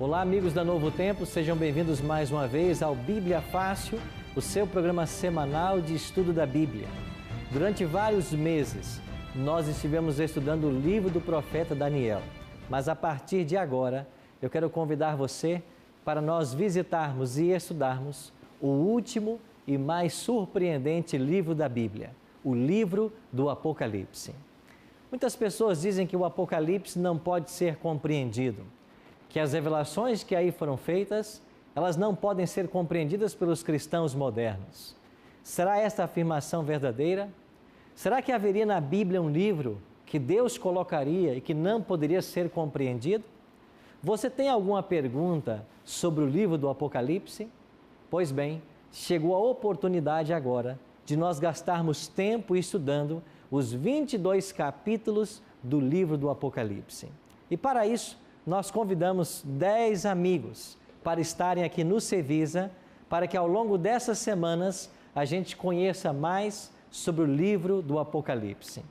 Olá, amigos da Novo Tempo, sejam bem-vindos mais uma vez ao Bíblia Fácil, o seu programa semanal de estudo da Bíblia. Durante vários meses, nós estivemos estudando o livro do profeta Daniel, mas a partir de agora, eu quero convidar você para nós visitarmos e estudarmos o último e mais surpreendente livro da Bíblia, o livro do Apocalipse. Muitas pessoas dizem que o Apocalipse não pode ser compreendido, que as revelações que aí foram feitas, elas não podem ser compreendidas pelos cristãos modernos. Será esta afirmação verdadeira? Será que haveria na Bíblia um livro que Deus colocaria e que não poderia ser compreendido? Você tem alguma pergunta sobre o livro do Apocalipse? Pois bem, chegou a oportunidade agora de nós gastarmos tempo estudando os 22 capítulos do livro do Apocalipse. E para isso, nós convidamos 10 amigos para estarem aqui no Cevisa, para que ao longo dessas semanas a gente conheça mais sobre o livro do Apocalipse.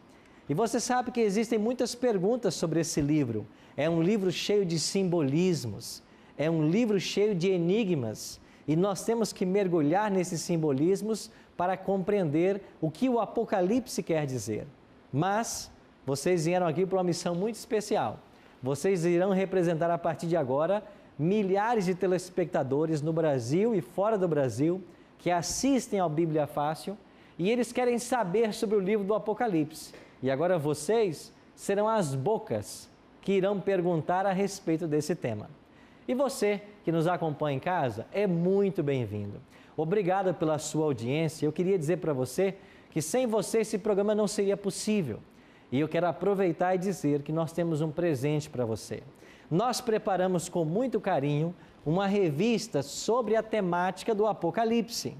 E você sabe que existem muitas perguntas sobre esse livro. É um livro cheio de simbolismos, é um livro cheio de enigmas, e nós temos que mergulhar nesses simbolismos para compreender o que o Apocalipse quer dizer. Mas vocês vieram aqui para uma missão muito especial. Vocês irão representar a partir de agora milhares de telespectadores no Brasil e fora do Brasil que assistem ao Bíblia Fácil e eles querem saber sobre o livro do Apocalipse. E agora vocês serão as bocas que irão perguntar a respeito desse tema. E você que nos acompanha em casa é muito bem-vindo. Obrigado pela sua audiência. Eu queria dizer para você que sem você esse programa não seria possível. E eu quero aproveitar e dizer que nós temos um presente para você. Nós preparamos com muito carinho uma revista sobre a temática do Apocalipse.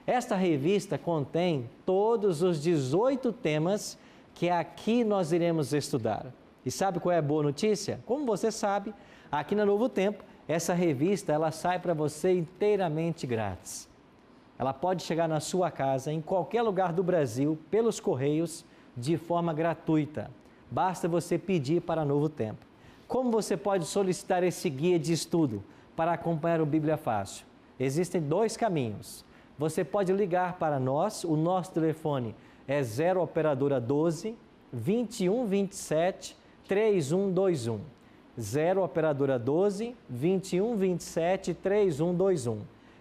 Esta revista contém todos os 18 temas que aqui nós iremos estudar. E sabe qual é a boa notícia? Como você sabe, aqui na Novo Tempo, essa revista ela sai para você inteiramente grátis. Ela pode chegar na sua casa, em qualquer lugar do Brasil, pelos correios, de forma gratuita. Basta você pedir para Novo Tempo. Como você pode solicitar esse guia de estudo para acompanhar o Bíblia Fácil? Existem 2 caminhos. Você pode ligar para nós, o nosso telefone é 0 operadora 12 21 27 3121. 0 operadora 12 21 27 3121.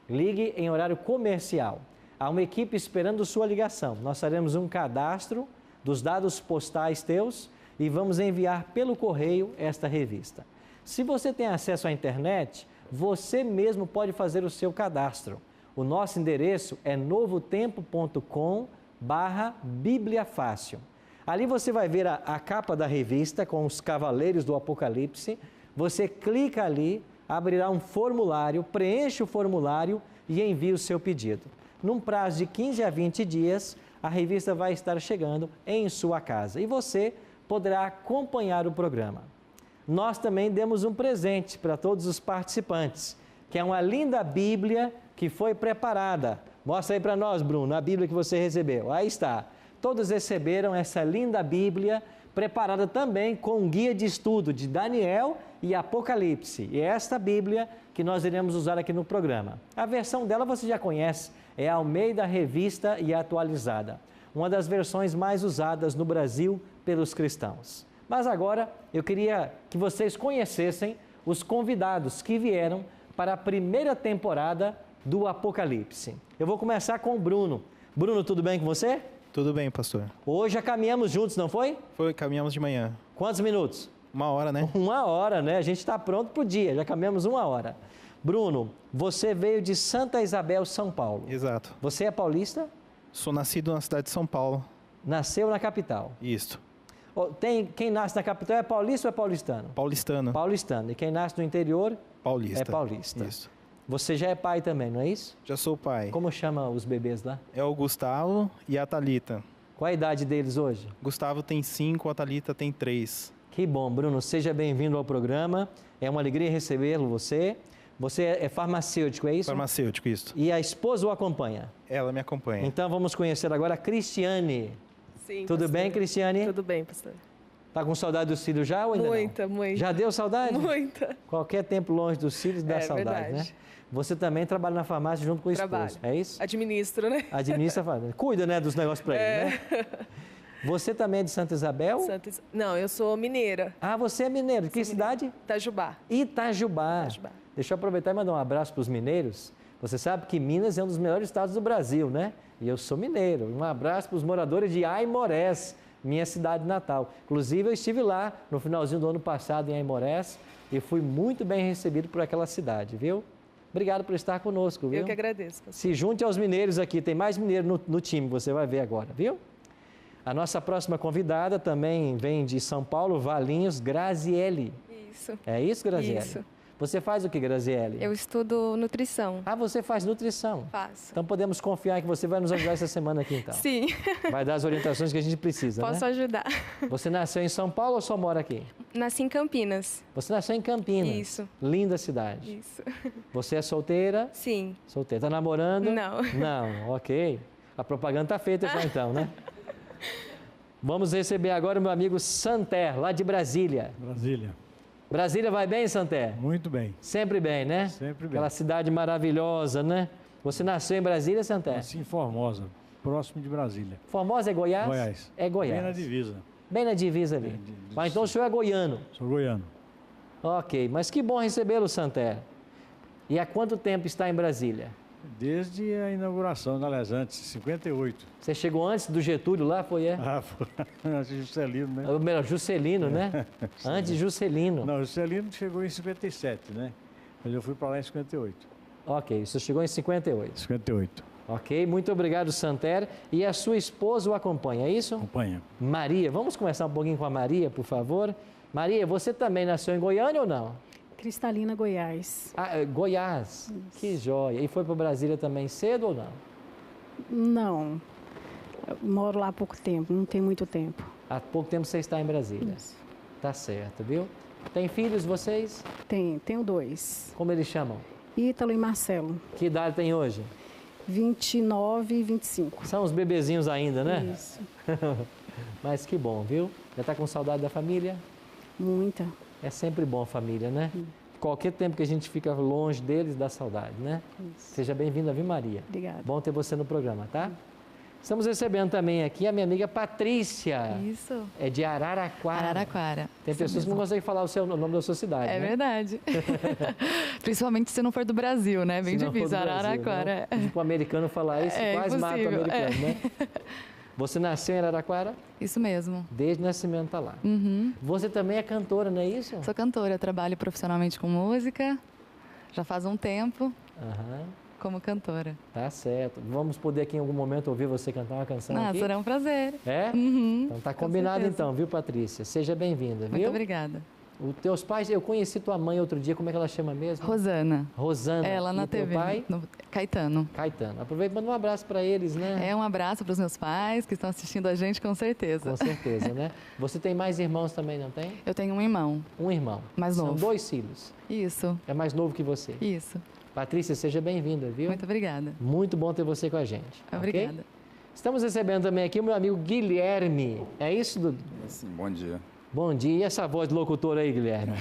Ligue em horário comercial. Há uma equipe esperando sua ligação. Nós faremos um cadastro dos dados postais teus e vamos enviar pelo correio esta revista. Se você tem acesso à internet, você mesmo pode fazer o seu cadastro. O nosso endereço é novotempo.com/Bíblia Fácil. Ali você vai ver a capa da revista com os cavaleiros do Apocalipse. Você clica ali, abrirá um formulário, preenche o formulário e envia o seu pedido. Num prazo de 15 a 20 dias, a revista vai estar chegando em sua casa e você poderá acompanhar o programa. Nós também demos um presente para todos os participantes, que é uma linda Bíblia que foi preparada. Mostra aí para nós, Bruno, a Bíblia que você recebeu. Aí está. Todos receberam essa linda Bíblia, preparada também com um guia de estudo de Daniel e Apocalipse. E é esta Bíblia que nós iremos usar aqui no programa. A versão dela você já conhece, é a Almeida Revista e Atualizada, uma das versões mais usadas no Brasil pelos cristãos. Mas agora eu queria que vocês conhecessem os convidados que vieram para a primeira temporada do Apocalipse. Eu vou começar com o Bruno. Bruno, tudo bem com você? Tudo bem, pastor. Hoje já caminhamos juntos, não foi? Foi, caminhamos de manhã. Quantos minutos? 1 hora, né? 1 hora, né? A gente está pronto para o dia, já caminhamos 1 hora. Bruno, você veio de Santa Isabel, São Paulo. Exato. Você é paulista? Sou nascido na cidade de São Paulo. Nasceu na capital? Isso. Quem nasce na capital é paulista ou é paulistano? Paulistano. Paulistano. E quem nasce no interior? Paulista. É paulista. Isso. Você já é pai também, não é isso? Já sou pai. Como chama os bebês lá? É o Gustavo e a Thalita. Qual a idade deles hoje? Gustavo tem 5, a Thalita tem 3. Que bom, Bruno. Seja bem-vindo ao programa. É uma alegria recebê-lo, você. Você é farmacêutico, é isso? Farmacêutico, isso. E a esposa o acompanha? Ela me acompanha. Então vamos conhecer agora a Cristiane. Sim, Tudo pastor. bem, Cristiane? Tudo bem, pastor. Tá com saudade dos filhos já ou ainda Muita, não? muita. Já deu saudade? Muita. Qualquer tempo longe dos filhos dá saudade, verdade. né? Você também trabalha na farmácia junto com o esposo, é isso? Administro, né? Administra a farmácia. Cuida, né, dos negócios para ele, né? Você também é de Santa Isabel? Não, eu sou mineira. Ah, você é mineiro. De que cidade? Itajubá. Itajubá. Deixa eu aproveitar e mandar um abraço para os mineiros. Você sabe que Minas é um dos melhores estados do Brasil, né? E eu sou mineiro. Um abraço para os moradores de Aimorés, minha cidade natal. Inclusive, eu estive lá no finalzinho do ano passado em Aimorés e fui muito bem recebido por aquela cidade, viu? Obrigado por estar conosco, viu? Eu que agradeço. Pastor. Se junte aos mineiros aqui, tem mais mineiro no time, você vai ver agora, viu? A nossa próxima convidada também vem de São Paulo, Valinhos, Graziele. Isso. É isso, Graziele? Isso. Você faz o que, Graziele? Eu estudo nutrição. Ah, você faz nutrição? Faço. Então podemos confiar que você vai nos ajudar essa semana aqui, então. Sim. Vai dar as orientações que a gente precisa, Posso ajudar. Você nasceu em São Paulo ou só mora aqui? Nasci em Campinas. Você nasceu em Campinas? Isso. Linda cidade. Isso. Você é solteira? Sim. Solteira. Tá namorando? Não. Não, ok. A propaganda tá feita já então, né? Vamos receber agora o meu amigo Santer, lá de Brasília. Brasília. Brasília vai bem, Santer? Muito bem. Sempre bem, né? Sempre bem. Aquela cidade maravilhosa, né? Você nasceu em Brasília, Santer? Nasci em Formosa, próximo de Brasília. Formosa é Goiás? Goiás. É Goiás. Bem na divisa. Bem na divisa ali. Mas então o senhor é goiano? Sou goiano. Ok, mas que bom recebê-lo, Santer. E há quanto tempo está em Brasília? Desde a inauguração, aliás, antes, 58. Você chegou antes do Getúlio lá, foi? Ah, foi antes de Juscelino, né? Ou melhor, Juscelino, né? Antes de Juscelino. Não, Juscelino chegou em 57, né? Mas eu fui para lá em 58. Ok, você chegou em 58. 58. Ok, muito obrigado, Santer. E a sua esposa o acompanha, é isso? Acompanha. Maria, vamos começar um pouquinho com a Maria, por favor. Maria, você também nasceu em Goiânia ou não? Cristalina, Goiás. Ah, Goiás, Isso. que joia. E foi para Brasília também cedo ou não? Não. Eu moro lá há pouco tempo, não tem muito tempo. Há pouco tempo você está em Brasília. Isso. Tá certo, viu? Tem filhos vocês? Tenho 2. Como eles chamam? Ítalo e Marcelo. Que idade tem hoje? 29 e 25. São os bebezinhos ainda, né? Isso. Mas que bom, viu? Já está com saudade da família? Muita. É sempre bom a família, né? Qualquer tempo que a gente fica longe deles, dá saudade, né? Isso. Seja bem-vinda, viu, Maria? Obrigada. Bom ter você no programa, tá? Estamos recebendo também aqui a minha amiga Patrícia. Isso. É de Araraquara. Araraquara. Tem pessoas que não conseguem falar o nome da sua cidade, É né? verdade. Principalmente se não for do Brasil, né? Bem Se não for do difícil. Brasil, Araraquara. né? Tipo, o americano falar isso, É quase mata o impossível, americano, né? Você nasceu em Araraquara? Isso mesmo. Desde o nascimento tá lá. Uhum. Você também é cantora, não é isso? Sou cantora, trabalho profissionalmente com música. Já faz um tempo Aham, como cantora. tá certo. Vamos poder aqui em algum momento ouvir você cantar uma canção aqui? Será um prazer. É? Uhum, Então tá com combinado certeza. então, viu, Patrícia? Seja bem-vinda, viu? Muito obrigada. Os teus pais, eu conheci tua mãe outro dia, como é que ela chama mesmo? Rosana. Rosana. Ela na E teu TV. pai? Caetano. Caetano. Aproveita e manda um abraço para eles, né? É um abraço para os meus pais que estão assistindo a gente, com certeza. Com certeza, né? Você tem mais irmãos também, não tem? Eu tenho um irmão. Um irmão. Mais São novo. 2 filhos. Isso, É mais novo que você. isso. Patrícia, seja bem-vinda, viu? Muito obrigada. Muito bom ter você com a gente. ok? Obrigada. Estamos recebendo também aqui o meu amigo Guilherme. É isso, Dudu? Sim, bom dia. Bom dia. E essa voz de locutor aí, Guilherme?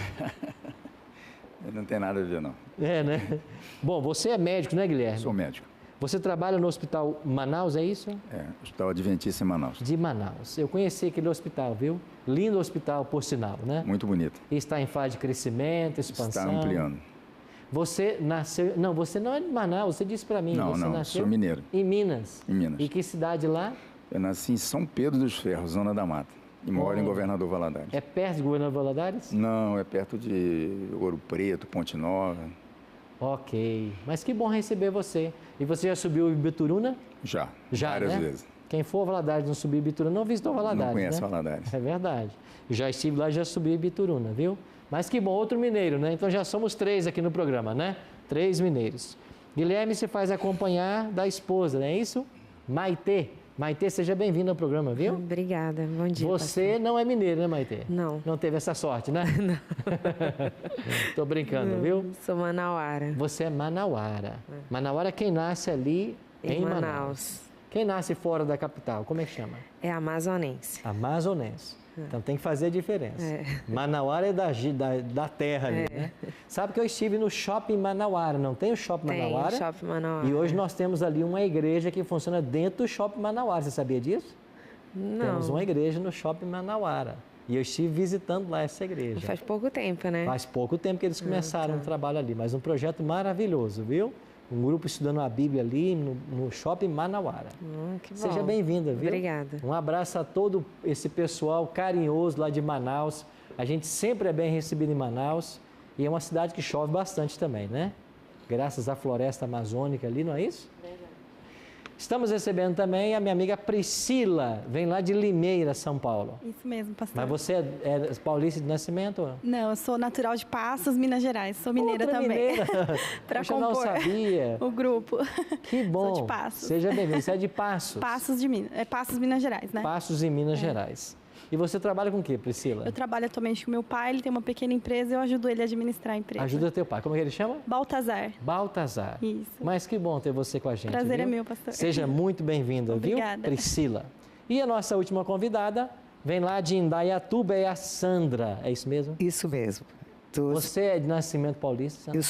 Não tem nada a ver, não. É, né? Bom, você é médico, né, Guilherme? Sou médico. Você trabalha no Hospital Manaus, é isso? É, Hospital Adventista em Manaus. De Manaus. Eu conheci aquele hospital, viu? Lindo hospital, por sinal, né? Muito bonito. E está em fase de crescimento, expansão. Está ampliando. Você nasceu... Não, você não é de Manaus, você disse para mim. Não, você não, nasceu sou mineiro. em Minas. Em Minas. E que cidade lá? Eu nasci em São Pedro dos Ferros, Zona da Mata. E moro em Oh. Governador Valadares. É perto de Governador Valadares? Não, é perto de Ouro Preto, Ponte Nova. Ok. Mas que bom receber você. E você já subiu o Ibituruna? Já, Já, várias né? vezes. Quem for a Valadares e não subir Ibituruna, não visitou Valadares, Não conhece né? Valadares. É verdade. Eu já estive lá e já subi Ibituruna, viu? Mas que bom, outro mineiro, né? Então já somos 3 aqui no programa, né? 3 mineiros. Guilherme se faz acompanhar da esposa, não é isso? Maitê. Maitê, seja bem-vindo ao programa, viu? Obrigada, bom dia. Você não é mineiro, né, Maitê? Não. Não teve essa sorte, né? Não. Tô brincando, viu? Sou manauara. Você é manauara. Manauara é quem nasce ali em Manaus. Quem nasce fora da capital, como é que chama? É amazonense. Amazonense. Então tem que fazer a diferença. Manauara é da terra ali, né? Sabe que eu estive no Shopping Manauara, não tem o Shopping Manauara? Tem Shopping Manauara. E hoje nós temos ali uma igreja que funciona dentro do Shopping Manauara. Você sabia disso? Não. Temos uma igreja no Shopping Manauara. E eu estive visitando lá essa igreja. Faz pouco tempo, né? Faz pouco tempo que eles começaram o trabalho ali, mas um projeto maravilhoso, viu? Um grupo estudando a Bíblia ali no Shopping Manauara. Que bom. Seja bem-vinda, viu? Obrigada. Um abraço a todo esse pessoal carinhoso lá de Manaus. A gente sempre é bem recebido em Manaus e é uma cidade que chove bastante também, né? Graças à floresta amazônica ali, não é isso? Estamos recebendo também a minha amiga Priscila, vem lá de Limeira, São Paulo. Isso mesmo, pastor. Mas você é paulista de nascimento? Não, eu sou natural de Passos, Minas Gerais. Sou mineira Outra também. mineira. Para Poxa, não compor sabia. o grupo. Que bom. Sou de Passos. Seja bem-vindo. Você é de Passos. Passos de Minas. É Passos, Minas Gerais, né? Passos em Minas Gerais. E você trabalha com o quê, Priscila? Eu trabalho atualmente com meu pai, ele tem uma pequena empresa e eu ajudo ele a administrar a empresa. Ajuda teu pai. Como é que ele chama? Baltazar. Baltazar. Isso. Mas que bom ter você com a gente. Prazer viu? é meu, pastor. Seja muito bem-vinda, viu? Obrigada. Priscila. E a nossa última convidada vem lá de Indaiatuba, é a Sandra. É isso mesmo? Isso mesmo. Você é de nascimento paulista, Sandra?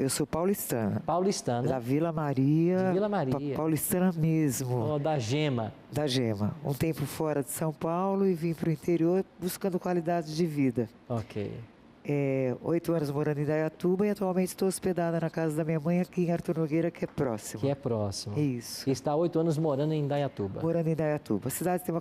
Eu sou paulistana. Paulistana. Da Vila Maria. De Vila Maria. Paulistana mesmo. Oh, da Gema. Da Gema. Um tempo fora de São Paulo e vim para o interior buscando qualidade de vida. Ok. 8 anos morando em Indaiatuba e atualmente estou hospedada na casa da minha mãe aqui em Arthur Nogueira, que é próximo. Que é próximo. Isso. E está há 8 anos morando em Indaiatuba. Morando em Indaiatuba. A cidade tem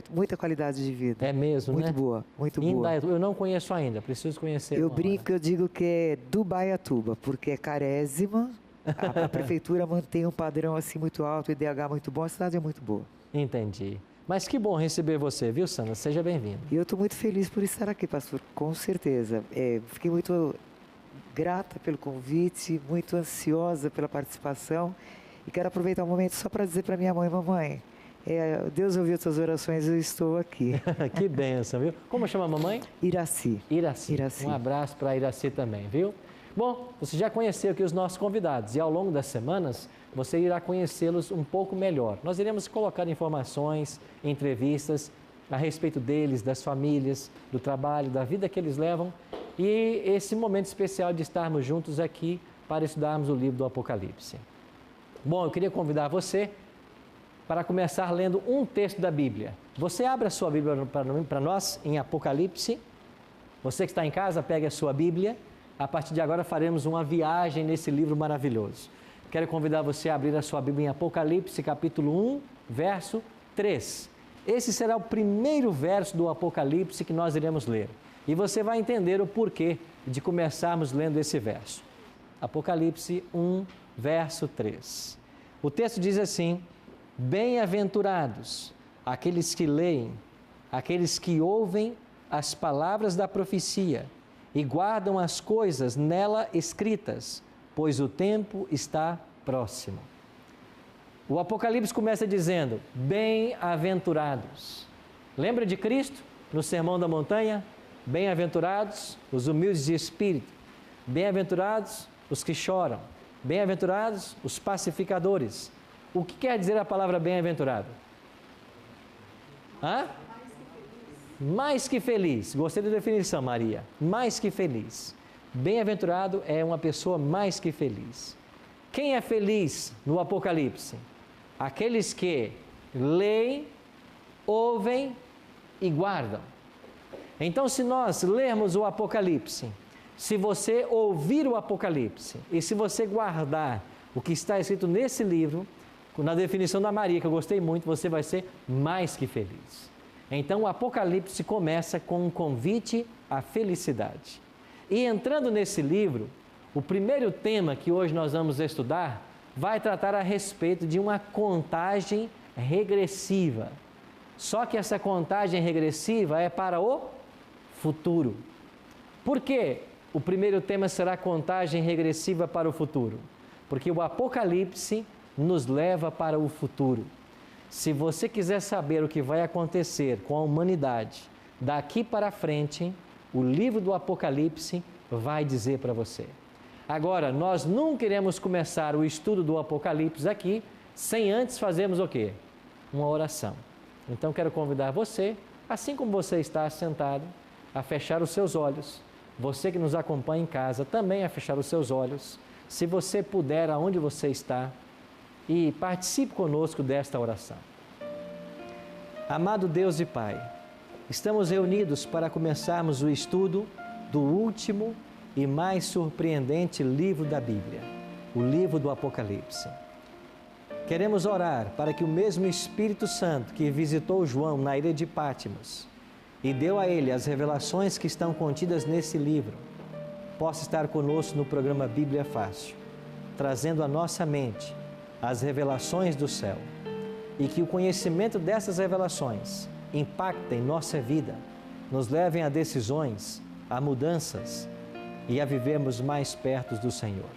muita qualidade de vida. É mesmo, muito né? Boa, muito Em boa. Indaiatuba, eu não conheço ainda, preciso conhecer. Eu brinco, eu digo que é Dubaiatuba, porque é carésima. A prefeitura mantém um padrão assim muito alto, IDH muito bom, a cidade é muito boa. Entendi. Mas que bom receber você, viu, Sandra? Seja bem-vindo. E eu estou muito feliz por estar aqui, pastor, com certeza. Fiquei muito grata pelo convite, muito ansiosa pela participação e quero aproveitar o momento só para dizer para minha mãe, mamãe, Deus ouviu as suas orações, eu estou aqui. Que bênção, viu? Como chama a mamãe? Iraci. Iraci. Um abraço para Iraci também, viu? Bom, você já conheceu aqui os nossos convidados e ao longo das semanas você irá conhecê-los um pouco melhor. Nós iremos colocar informações, entrevistas a respeito deles, das famílias, do trabalho, da vida que eles levam e esse momento especial de estarmos juntos aqui para estudarmos o livro do Apocalipse. Bom, eu queria convidar você para começar lendo um texto da Bíblia. Você abre a sua Bíblia para nós em Apocalipse. Você que está em casa, pegue a sua Bíblia. A partir de agora faremos uma viagem nesse livro maravilhoso. Quero convidar você a abrir a sua Bíblia em Apocalipse, capítulo 1, verso 3. Esse será o primeiro verso do Apocalipse que nós iremos ler. E você vai entender o porquê de começarmos lendo esse verso. Apocalipse 1, verso 3. O texto diz assim: Bem-aventurados aqueles que leem, aqueles que ouvem as palavras da profecia e guardam as coisas nela escritas, pois o tempo está próximo. O Apocalipse começa dizendo, bem-aventurados. Lembra de Cristo no Sermão da Montanha? Bem-aventurados os humildes de espírito, bem-aventurados os que choram, bem-aventurados os pacificadores. O que quer dizer a palavra bem-aventurado? Mais que feliz. Gostei da definição, Maria. Mais que feliz. Bem-aventurado é uma pessoa mais que feliz. Quem é feliz no Apocalipse? Aqueles que leem, ouvem e guardam. Então, se nós lermos o Apocalipse, se você ouvir o Apocalipse e se você guardar o que está escrito nesse livro, na definição da Maria, que eu gostei muito, você vai ser mais que feliz. Então, o Apocalipse começa com um convite à felicidade. E entrando nesse livro, o primeiro tema que hoje nós vamos estudar vai tratar a respeito de uma contagem regressiva. Só que essa contagem regressiva é para o futuro. Por que o primeiro tema será contagem regressiva para o futuro? Porque o Apocalipse nos leva para o futuro. Se você quiser saber o que vai acontecer com a humanidade daqui para frente, o livro do Apocalipse vai dizer para você. Agora, nós nunca iremos começar o estudo do Apocalipse aqui sem antes fazermos o quê? uma oração. Então quero convidar você, assim como você está sentado, a fechar os seus olhos. Você que nos acompanha em casa também a fechar os seus olhos. Se você puder, aonde você está, e participe conosco desta oração. Amado Deus e Pai, estamos reunidos para começarmos o estudo do último e mais surpreendente livro da Bíblia, o livro do Apocalipse. Queremos orar para que o mesmo Espírito Santo que visitou João na ilha de Pátimos e deu a ele as revelações que estão contidas nesse livro, possa estar conosco no programa Bíblia Fácil, trazendo à nossa mente as revelações do céu, e que o conhecimento dessas revelações impactem nossa vida, nos levem a decisões, a mudanças e a vivermos mais perto do Senhor.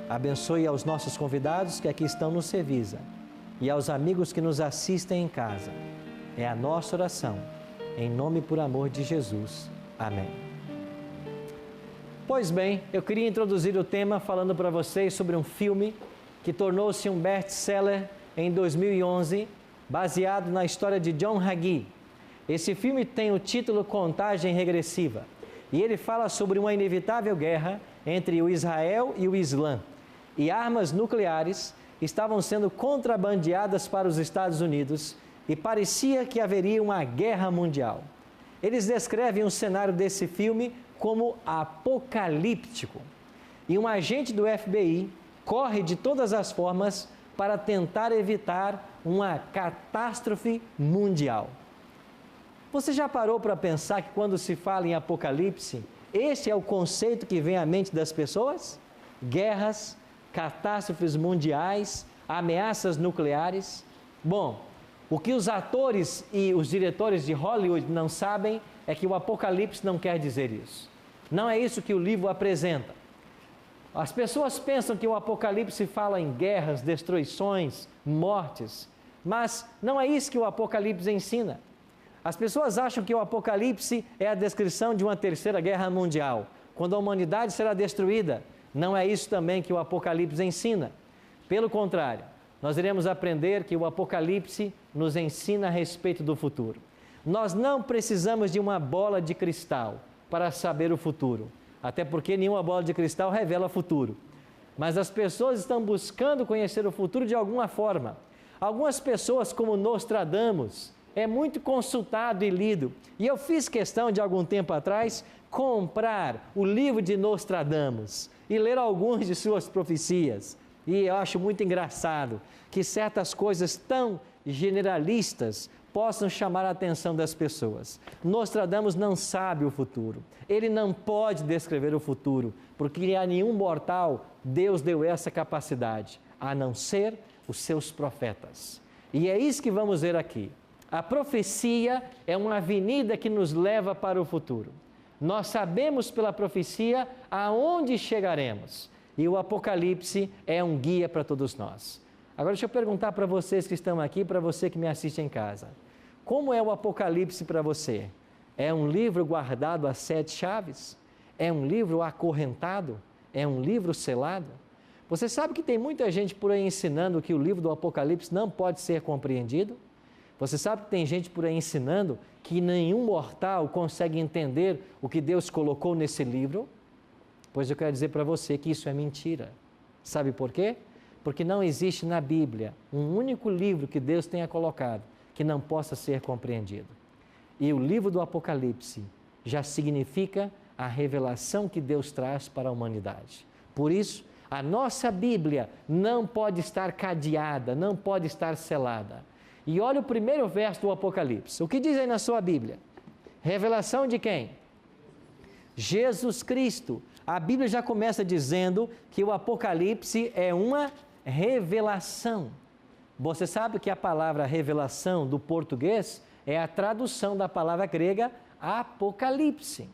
Abençoe aos nossos convidados que aqui estão no Cevisa e aos amigos que nos assistem em casa. É a nossa oração, em nome e por amor de Jesus. Amém. Pois bem, eu queria introduzir o tema falando para vocês sobre um filme que tornou-se um best-seller em 2011, baseado na história de John Hagee. Esse filme tem o título Contagem Regressiva e ele fala sobre uma inevitável guerra entre o Israel e o Islã. E armas nucleares estavam sendo contrabandeadas para os Estados Unidos e parecia que haveria uma guerra mundial. Eles descrevem o cenário desse filme como apocalíptico. E um agente do FBI corre de todas as formas para tentar evitar uma catástrofe mundial. Você já parou para pensar que quando se fala em apocalipse, esse é o conceito que vem à mente das pessoas? Guerras, catástrofes mundiais, ameaças nucleares. Bom, o que os atores e os diretores de Hollywood não sabem é que o Apocalipse não quer dizer isso. Não é isso que o livro apresenta. As pessoas pensam que o Apocalipse fala em guerras, destruições, mortes, mas não é isso que o Apocalipse ensina. As pessoas acham que o Apocalipse é a descrição de uma terceira guerra mundial, quando a humanidade será destruída. Não é isso também que o Apocalipse ensina. Pelo contrário, nós iremos aprender que o Apocalipse nos ensina a respeito do futuro. Nós não precisamos de uma bola de cristal para saber o futuro, até porque nenhuma bola de cristal revela o futuro. Mas as pessoas estão buscando conhecer o futuro de alguma forma. Algumas pessoas, como Nostradamus, é muito consultado e lido. E eu fiz questão de algum tempo atrás comprar o livro de Nostradamus e ler algumas de suas profecias. E eu acho muito engraçado que certas coisas tão generalistas possam chamar a atenção das pessoas. Nostradamus não sabe o futuro. Ele não pode descrever o futuro, porque a nenhum mortal Deus deu essa capacidade, a não ser os seus profetas. E é isso que vamos ver aqui. A profecia é uma avenida que nos leva para o futuro. Nós sabemos pela profecia aonde chegaremos. E o Apocalipse é um guia para todos nós. Agora deixa eu perguntar para vocês que estão aqui, para você que me assiste em casa. Como é o Apocalipse para você? É um livro guardado a 7 chaves? É um livro acorrentado? É um livro selado? Você sabe que tem muita gente por aí ensinando que o livro do Apocalipse não pode ser compreendido? Você sabe que tem gente por aí ensinando que nenhum mortal consegue entender o que Deus colocou nesse livro? Pois eu quero dizer para você que isso é mentira. Sabe por quê? Porque não existe na Bíblia um único livro que Deus tenha colocado que não possa ser compreendido. E o livro do Apocalipse já significa a revelação que Deus traz para a humanidade. Por isso, a nossa Bíblia não pode estar cadeada, não pode estar selada. E olha o primeiro verso do Apocalipse. O que diz aí na sua Bíblia? Revelação de quem? Jesus Cristo. A Bíblia já começa dizendo que o Apocalipse é uma revelação. Você sabe que a palavra revelação do português é a tradução da palavra grega Apocalipse.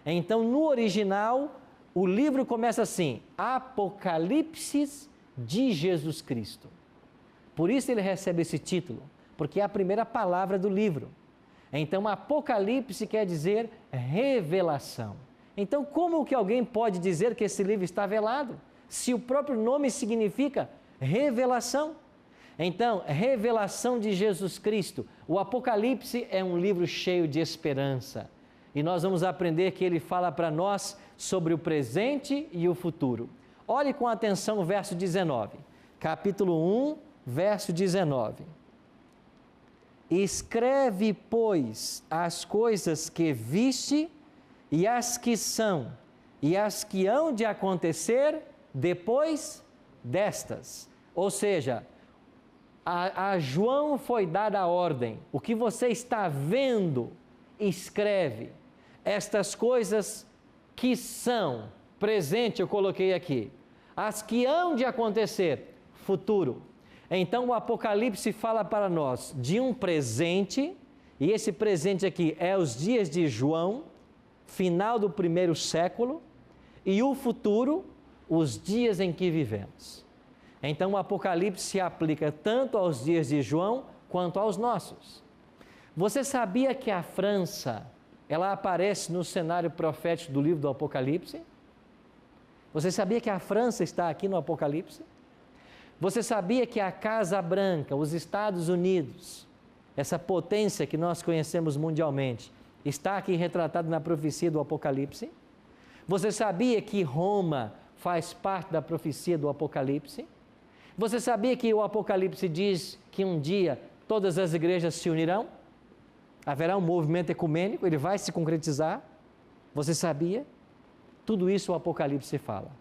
Então, no original, o livro começa assim, Apocalipse de Jesus Cristo. Por isso ele recebe esse título, porque é a primeira palavra do livro. Então, Apocalipse quer dizer revelação. Então, como que alguém pode dizer que esse livro está velado? Se o próprio nome significa revelação. Então, revelação de Jesus Cristo. O Apocalipse é um livro cheio de esperança. E nós vamos aprender que ele fala para nós sobre o presente e o futuro. Olhe com atenção o verso 19. Capítulo 1, verso 19. Escreve, pois, as coisas que viste e as que são, e as que hão de acontecer depois destas. Ou seja, a João foi dada a ordem. O que você está vendo, escreve. Estas coisas que são, presente eu coloquei aqui. As que hão de acontecer, futuro. Então o Apocalipse fala para nós de um presente, e esse presente aqui é os dias de João, final do primeiro século, e o futuro, os dias em que vivemos. Então o Apocalipse se aplica tanto aos dias de João quanto aos nossos. Você sabia que a França, ela aparece no cenário profético do livro do Apocalipse? Você sabia que a França está aqui no Apocalipse? Você sabia que a Casa Branca, os Estados Unidos, essa potência que nós conhecemos mundialmente, está aqui retratado na profecia do Apocalipse? Você sabia que Roma faz parte da profecia do Apocalipse? Você sabia que o Apocalipse diz que um dia todas as igrejas se unirão? Haverá um movimento ecumênico, ele vai se concretizar? Você sabia? Tudo isso o Apocalipse fala.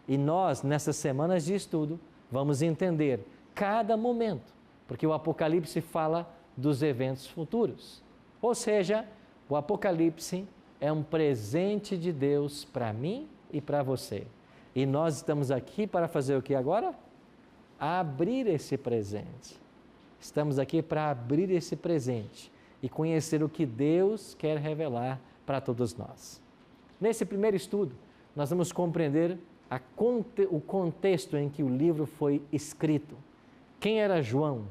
E nós, nessas semanas de estudo, vamos entender cada momento, porque o Apocalipse fala dos eventos futuros. Ou seja, o Apocalipse é um presente de Deus para mim e para você. E nós estamos aqui para fazer o que agora? Abrir esse presente. Estamos aqui para abrir esse presente e conhecer o que Deus quer revelar para todos nós. Nesse primeiro estudo, nós vamos compreender o contexto em que o livro foi escrito. Quem era João?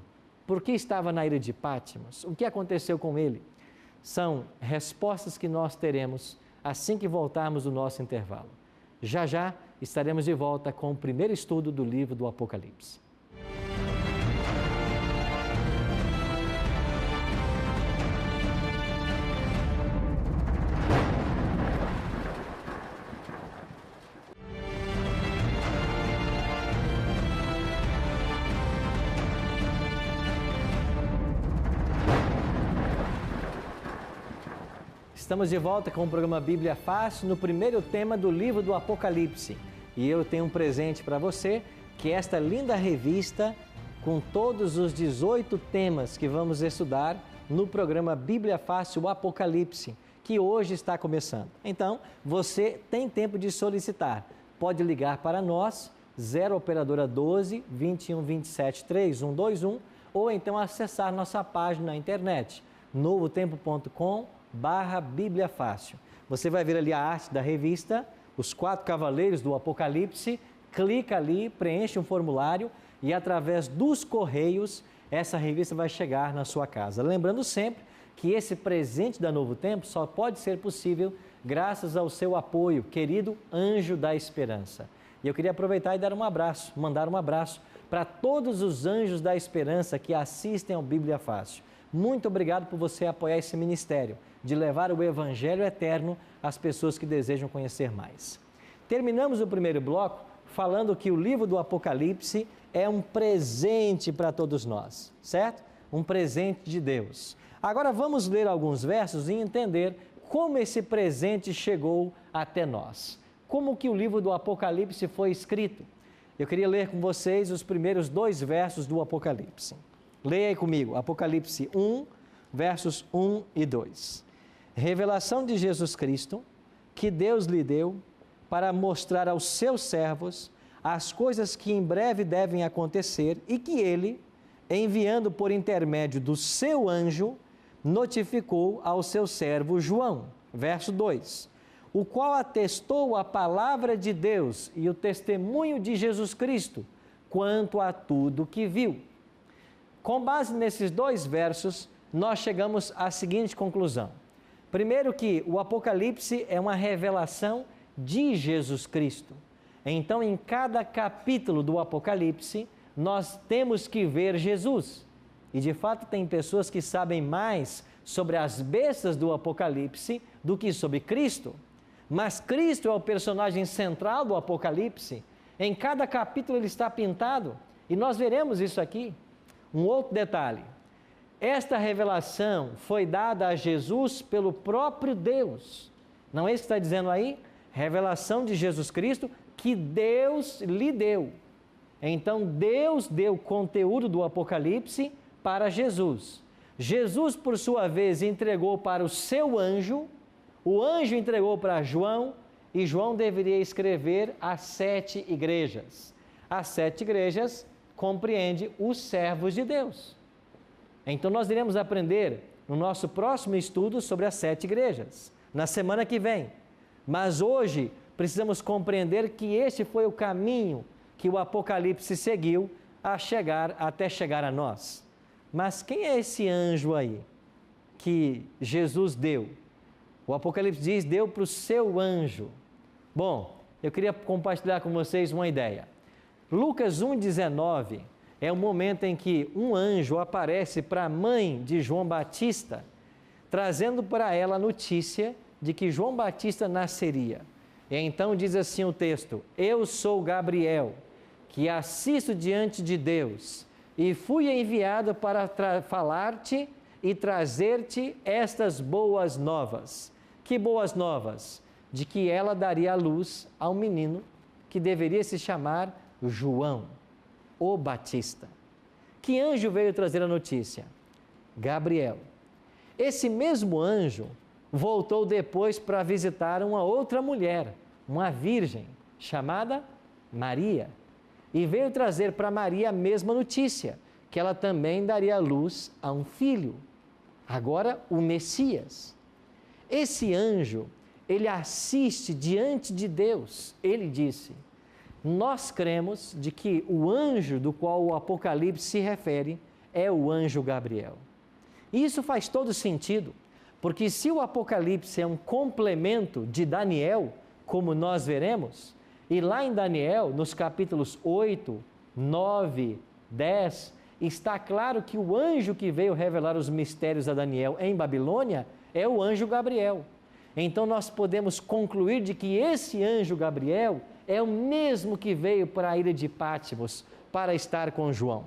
Por que estava na ilha de Patmos? O que aconteceu com ele? São respostas que nós teremos assim que voltarmos do nosso intervalo. Já já estaremos de volta com o primeiro estudo do livro do Apocalipse. Estamos de volta com o programa Bíblia Fácil, no primeiro tema do livro do Apocalipse. E eu tenho um presente para você, que é esta linda revista com todos os 18 temas que vamos estudar no programa Bíblia Fácil Apocalipse, que hoje está começando. Então, você tem tempo de solicitar. Pode ligar para nós, 0 Operadora 12 21 27 3121, ou então acessar nossa página na internet, novotempo.com/Bíblia Fácil. Você vai ver ali a arte da revista, os 4 cavaleiros do Apocalipse, clica ali, preenche um formulário e através dos correios essa revista vai chegar na sua casa. Lembrando sempre que esse presente da Novo Tempo só pode ser possível graças ao seu apoio, querido Anjo da Esperança. E eu queria aproveitar e mandar um abraço para todos os anjos da esperança que assistem ao Bíblia Fácil. Muito obrigado por você apoiar esse ministério de levar o Evangelho eterno às pessoas que desejam conhecer mais. Terminamos o primeiro bloco falando que o livro do Apocalipse é um presente para todos nós, certo? Um presente de Deus. Agora vamos ler alguns versos e entender como esse presente chegou até nós. Como que o livro do Apocalipse foi escrito? Eu queria ler com vocês os primeiros 2 versos do Apocalipse. Leia aí comigo, Apocalipse 1, versos 1 e 2. Revelação de Jesus Cristo, que Deus lhe deu para mostrar aos seus servos as coisas que em breve devem acontecer e que ele, enviando por intermédio do seu anjo, notificou ao seu servo João. Verso 2. O qual atestou a palavra de Deus e o testemunho de Jesus Cristo, quanto a tudo que viu. Com base nesses 2 versos, nós chegamos à seguinte conclusão. Primeiro que o Apocalipse é uma revelação de Jesus Cristo. Então, em cada capítulo do Apocalipse, nós temos que ver Jesus. E de fato tem pessoas que sabem mais sobre as bestas do Apocalipse do que sobre Cristo. Mas Cristo é o personagem central do Apocalipse. Em cada capítulo ele está pintado. E nós veremos isso aqui. Um outro detalhe. Esta revelação foi dada a Jesus pelo próprio Deus. Não é isso que está dizendo aí? Revelação de Jesus Cristo que Deus lhe deu. Então Deus deu o conteúdo do Apocalipse para Jesus. Jesus, por sua vez, entregou para o seu anjo, o anjo entregou para João, e João deveria escrever as 7 igrejas. As 7 igrejas compreende os servos de Deus. Então nós iremos aprender no nosso próximo estudo sobre as 7 igrejas, na semana que vem. Mas hoje precisamos compreender que este foi o caminho que o Apocalipse seguiu até chegar a nós. Mas quem é esse anjo aí que Jesus deu? O Apocalipse diz, deu para o seu anjo. Bom, eu queria compartilhar com vocês uma ideia. Lucas 1,19 é o momento em que um anjo aparece para a mãe de João Batista, trazendo para ela a notícia de que João Batista nasceria. E então diz assim o texto, eu sou Gabriel, que assisto diante de Deus, e fui enviado para falar-te e trazer-te estas boas novas. Que boas novas? De que ela daria à luz a um menino que deveria se chamar João, o Batista. Que anjo veio trazer a notícia? Gabriel. Esse mesmo anjo voltou depois para visitar uma outra mulher, uma virgem, chamada Maria. E veio trazer para Maria a mesma notícia, que ela também daria luz a um filho, agora o Messias. Esse anjo, ele assiste diante de Deus. Ele disse, nós cremos de que o anjo do qual o Apocalipse se refere é o anjo Gabriel. E isso faz todo sentido, porque se o Apocalipse é um complemento de Daniel, como nós veremos, e lá em Daniel, nos capítulos 8, 9, 10, está claro que o anjo que veio revelar os mistérios a Daniel em Babilônia é o anjo Gabriel. Então nós podemos concluir de que esse anjo Gabriel é o mesmo que veio para a ilha de Patmos para estar com João.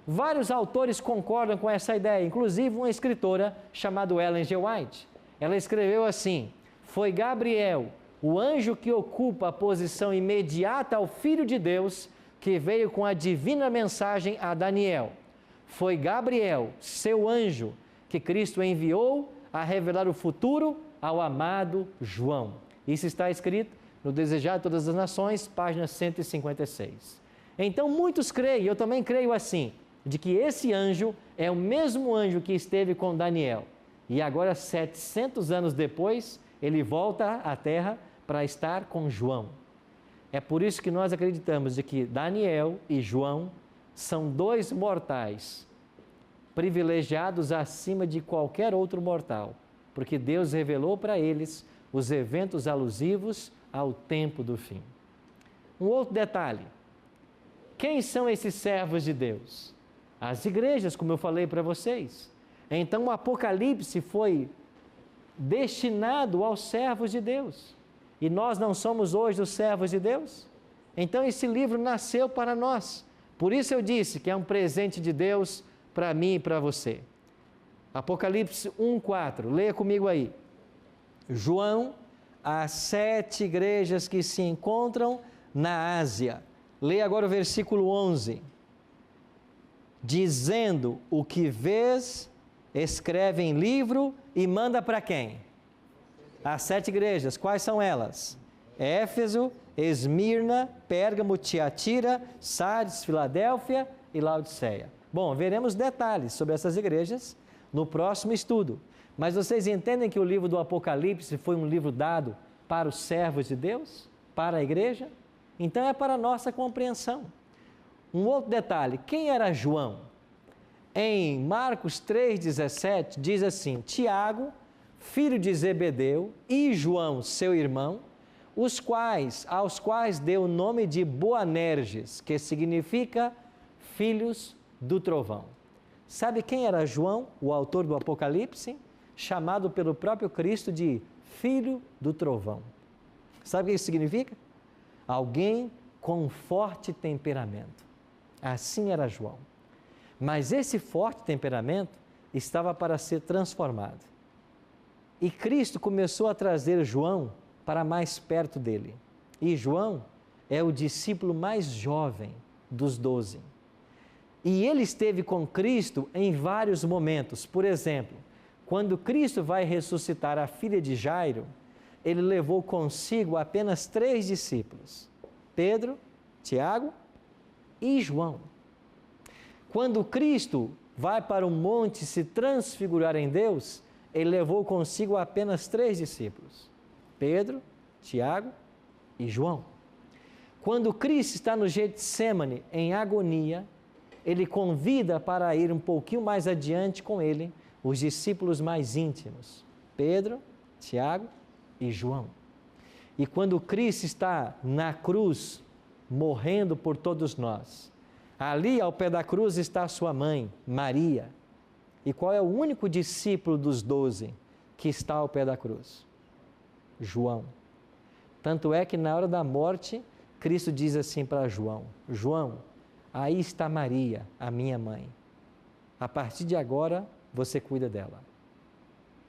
Vários autores concordam com essa ideia, inclusive uma escritora chamada Ellen G. White. Ela escreveu assim, foi Gabriel, o anjo que ocupa a posição imediata ao Filho de Deus, que veio com a divina mensagem a Daniel. Foi Gabriel, seu anjo, que Cristo enviou a revelar o futuro ao amado João. Isso está escrito no Desejar de Todas as Nações, página 156. Então muitos creem, eu também creio assim, de que esse anjo é o mesmo anjo que esteve com Daniel. E agora, 700 anos depois, ele volta à terra para estar com João. É por isso que nós acreditamos de que Daniel e João são 2 mortais, privilegiados acima de qualquer outro mortal, porque Deus revelou para eles os eventos alusivos ao tempo do fim. Um outro detalhe, quem são esses servos de Deus? As igrejas, como eu falei para vocês. Então o Apocalipse foi destinado aos servos de Deus. E nós não somos hoje os servos de Deus? Então esse livro nasceu para nós. Por isso eu disse que é um presente de Deus para mim e para você. Apocalipse 1:4, leia comigo aí. João, as 7 igrejas que se encontram na Ásia. Leia agora o versículo 11. Dizendo o que vês, escreve em livro e manda para quem? As 7 igrejas, quais são elas? Éfeso, Esmirna, Pérgamo, Tiatira, Sardes, Filadélfia e Laodiceia. Bom, veremos detalhes sobre essas igrejas no próximo estudo. Mas vocês entendem que o livro do Apocalipse foi um livro dado para os servos de Deus? Para a igreja? Então é para a nossa compreensão. Um outro detalhe, quem era João? Em Marcos 3,17 diz assim, Tiago, filho de Zebedeu, e João, seu irmão, aos quais deu o nome de Boanerges, que significa filhos do trovão. Sabe quem era João, o autor do Apocalipse? Chamado pelo próprio Cristo de filho do trovão. Sabe o que isso significa? Alguém com um forte temperamento. Assim era João. Mas esse forte temperamento estava para ser transformado. E Cristo começou a trazer João para mais perto dele. E João é o discípulo mais jovem dos 12. E ele esteve com Cristo em vários momentos. Por exemplo, quando Cristo vai ressuscitar a filha de Jairo, ele levou consigo apenas 3 discípulos: Pedro, Tiago e João. Quando Cristo vai para o monte se transfigurar em Deus, ele levou consigo apenas 3 discípulos: Pedro, Tiago e João. Quando Cristo está no Getsêmani, em agonia, ele convida para ir um pouquinho mais adiante com ele os discípulos mais íntimos: Pedro, Tiago e João. E quando Cristo está na cruz, morrendo por todos nós, ali ao pé da cruz está sua mãe, Maria. E qual é o único discípulo dos 12 que está ao pé da cruz? João. Tanto é que na hora da morte, Cristo diz assim para João: João, aí está Maria, a minha mãe. A partir de agora, você cuida dela.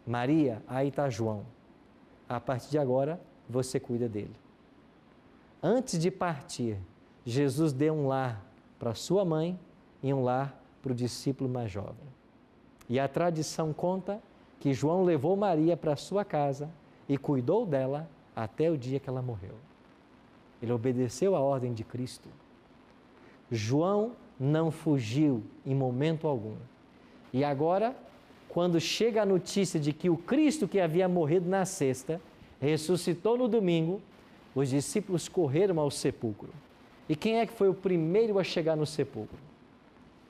Maria, aí está João. A partir de agora, você cuida dele. Antes de partir, Jesus deu um lar para sua mãe e um lar para o discípulo mais jovem. E a tradição conta que João levou Maria para sua casa e cuidou dela até o dia que ela morreu. Ele obedeceu à ordem de Cristo. João não fugiu em momento algum. E agora, quando chega a notícia de que o Cristo que havia morrido na sexta ressuscitou no domingo, os discípulos correram ao sepulcro. E quem é que foi o primeiro a chegar no sepulcro?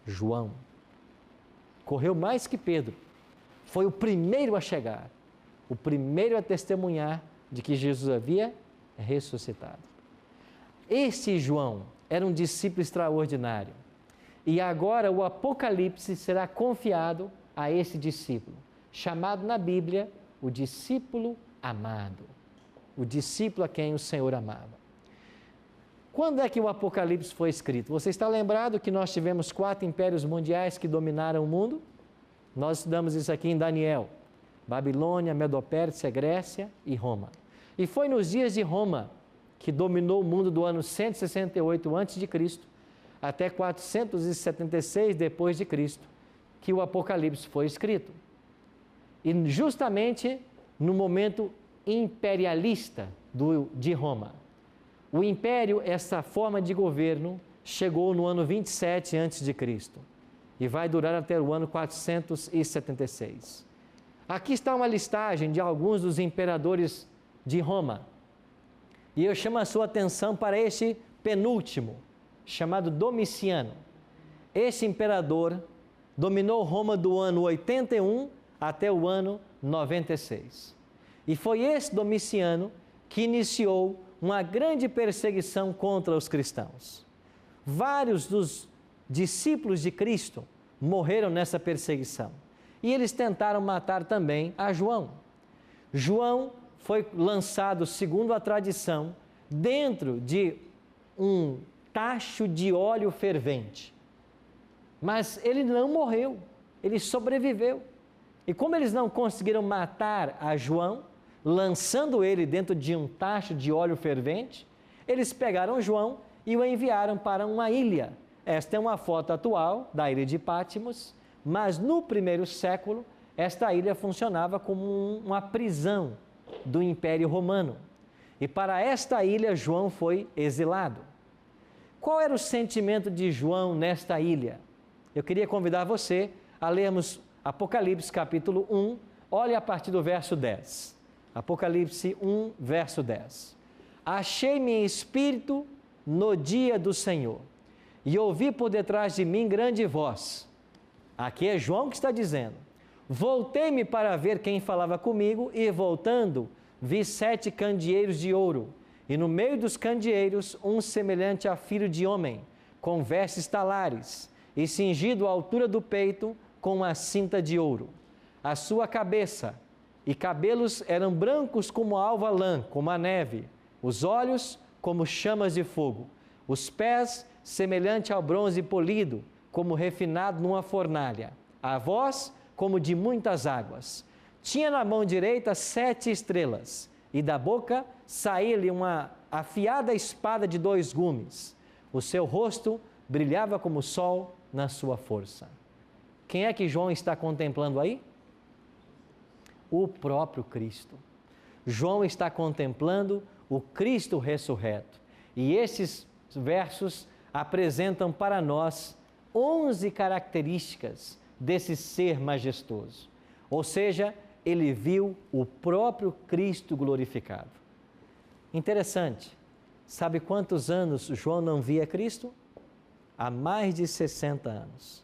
João. Correu mais que Pedro. Foi o primeiro a chegar. O primeiro a testemunhar de que Jesus havia ressuscitado. Este João era um discípulo extraordinário. E agora o Apocalipse será confiado a esse discípulo, chamado na Bíblia o discípulo amado. O discípulo a quem o Senhor amava. Quando é que o Apocalipse foi escrito? Você está lembrado que nós tivemos 4 impérios mundiais que dominaram o mundo? Nós estudamos isso aqui em Daniel. Babilônia, Medo-Pérsia, Grécia e Roma. E foi nos dias de Roma que dominou o mundo do ano 168 a.C. até 476 depois de Cristo, que o Apocalipse foi escrito. E justamente no momento imperialista de Roma. O império, essa forma de governo, chegou no ano 27 a.C. e vai durar até o ano 476. Aqui está uma listagem de alguns dos imperadores de Roma. E eu chamo a sua atenção para este penúltimo, chamado Domiciano. Este imperador dominou Roma do ano 81 até o ano 96. E foi esse Domiciano que iniciou uma grande perseguição contra os cristãos. Vários dos discípulos de Cristo morreram nessa perseguição. E eles tentaram matar também a João. João foi lançado, segundo a tradição, dentro de um tacho de óleo fervente. Mas ele não morreu, ele sobreviveu. E como eles não conseguiram matar a João, lançando ele dentro de um tacho de óleo fervente, eles pegaram João e o enviaram para uma ilha. Esta é uma foto atual da ilha de Patmos, mas no primeiro século, esta ilha funcionava como uma prisão do Império Romano. E para esta ilha, João foi exilado. Qual era o sentimento de João nesta ilha? Eu queria convidar você a lermos Apocalipse capítulo 1, olhe a partir do verso 10. Apocalipse 1, verso 10. Achei-me em espírito no dia do Senhor, e ouvi por detrás de mim grande voz. Aqui é João que está dizendo. Voltei-me para ver quem falava comigo, e voltando, vi 7 candeeiros de ouro, e no meio dos candeeiros, um semelhante a filho de homem, com vestes talares, e cingido à altura do peito com uma cinta de ouro. A sua cabeça e cabelos eram brancos como a alva lã, como a neve, os olhos como chamas de fogo, os pés semelhante ao bronze polido, como refinado numa fornalha, a voz como de muitas águas. Tinha na mão direita 7 estrelas, e da boca saía-lhe uma afiada espada de 2 gumes. O seu rosto brilhava como o sol na sua força. Quem é que João está contemplando aí? O próprio Cristo. João está contemplando o Cristo ressurreto. E esses versos apresentam para nós 11 características desse ser majestoso. Ou seja, ele viu o próprio Cristo glorificado. Interessante. Sabe quantos anos João não via Cristo? Há mais de 60 anos.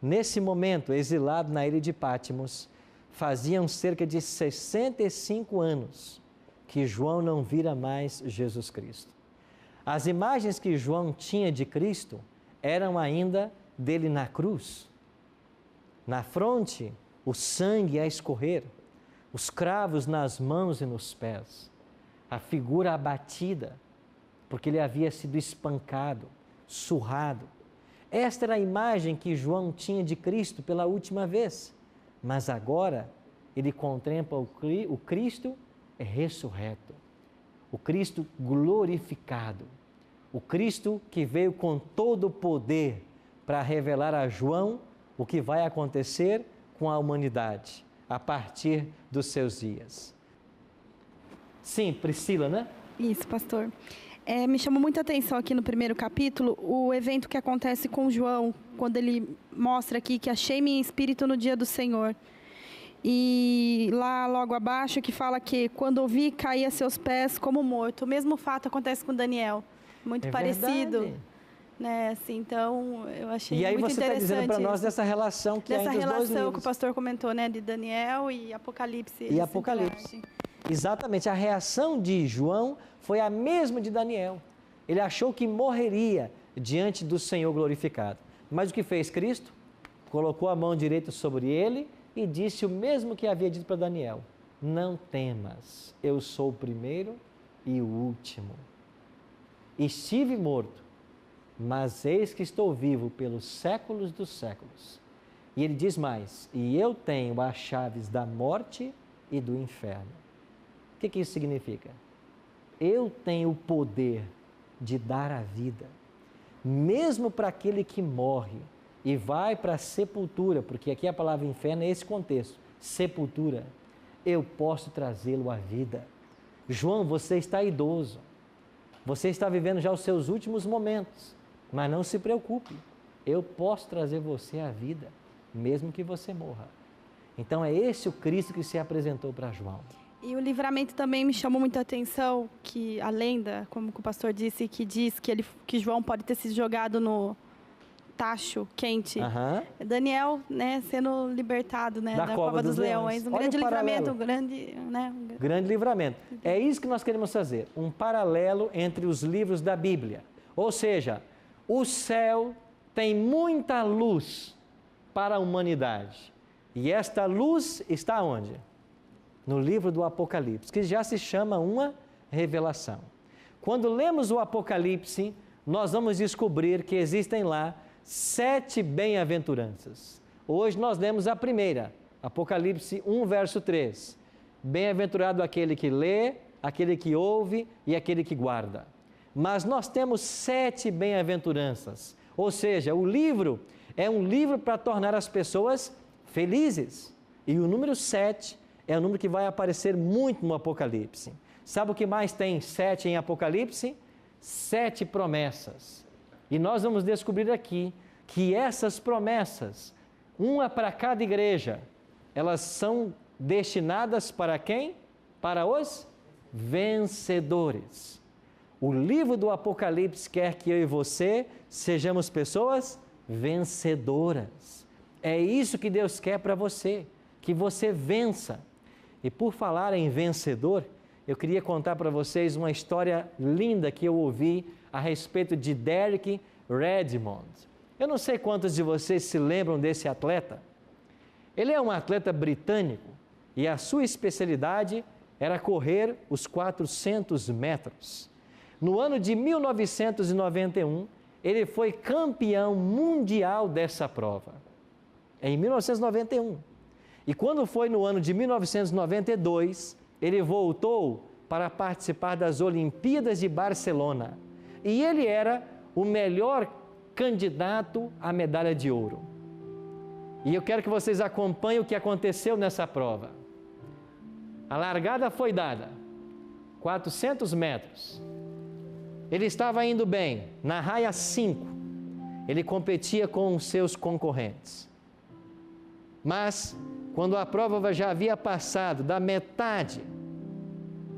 Nesse momento, exilado na ilha de Pátimos, faziam cerca de 65 anos que João não vira mais Jesus Cristo. As imagens que João tinha de Cristo eram ainda dele na cruz. Na fronte, o sangue a escorrer, os cravos nas mãos e nos pés, a figura abatida, porque ele havia sido espancado, surrado. Esta era a imagem que João tinha de Cristo pela última vez, mas agora ele contempla o Cristo ressurreto, o Cristo glorificado, o Cristo que veio com todo o poder para revelar a João o que vai acontecer com a humanidade a partir dos seus dias. Sim, Priscila, né? Isso, pastor. Me chamou muita atenção aqui no primeiro capítulo o evento que acontece com João, quando ele mostra aqui que achei-me em espírito no dia do Senhor. E lá logo abaixo que fala que quando ouvi, caí a seus pés como morto. O mesmo fato acontece com Daniel, muito parecido. Verdade. Né, assim, então eu achei e aí muito você interessante. Está dizendo para nós dessa relação que dessa é entre os dois livros. relação que o pastor comentou, né, de Daniel e Apocalipse. E Apocalipse. Exatamente, a reação de João foi a mesma de Daniel. Ele achou que morreria diante do Senhor glorificado. Mas o que fez Cristo? Colocou a mão direita sobre ele e disse o mesmo que havia dito para Daniel: não temas, eu sou o primeiro e o último. Estive morto, mas eis que estou vivo pelos séculos dos séculos. E ele diz mais: e eu tenho as chaves da morte e do inferno. O que isso significa? Eu tenho o poder de dar a vida, mesmo para aquele que morre e vai para a sepultura, porque aqui a palavra inferno é esse contexto, sepultura, eu posso trazê-lo à vida. João, você está idoso, você está vivendo já os seus últimos momentos, mas não se preocupe, eu posso trazer você à vida, mesmo que você morra. Então é esse o Cristo que se apresentou para João. E o livramento também me chamou muita atenção, que a lenda, como o pastor disse, que diz que João pode ter sido jogado no tacho quente. Daniel, né, sendo libertado, né, da cova dos leões. Um grande livramento, grande livramento. É isso que nós queremos fazer, um paralelo entre os livros da Bíblia. Ou seja, o céu tem muita luz para a humanidade. E esta luz está onde? No livro do Apocalipse, que já se chama uma revelação. Quando lemos o Apocalipse, nós vamos descobrir que existem lá 7 bem-aventuranças. Hoje nós lemos a primeira, Apocalipse 1, verso 3. Bem-aventurado aquele que lê, aquele que ouve e aquele que guarda. Mas nós temos 7 bem-aventuranças, ou seja, o livro é um livro para tornar as pessoas felizes. E o número 7 é o número que vai aparecer muito no Apocalipse. Sabe o que mais tem 7 em Apocalipse? 7 promessas. E nós vamos descobrir aqui que essas promessas, uma para cada igreja, elas são destinadas para quem? Para os vencedores. O livro do Apocalipse quer que eu e você sejamos pessoas vencedoras. É isso que Deus quer para você, que você vença. E por falar em vencedor, eu queria contar para vocês uma história linda que eu ouvi a respeito de Derek Redmond. Eu não sei quantos de vocês se lembram desse atleta. Ele é um atleta britânico e a sua especialidade era correr os 400 metros. No ano de 1991, ele foi campeão mundial dessa prova. Em 1991. E quando foi no ano de 1992, ele voltou para participar das Olimpíadas de Barcelona. E ele era o melhor candidato à medalha de ouro. E eu quero que vocês acompanhem o que aconteceu nessa prova. A largada foi dada, 400 metros. Ele estava indo bem, na raia 5. Ele competia com os seus concorrentes. Mas, quando a prova já havia passado da metade,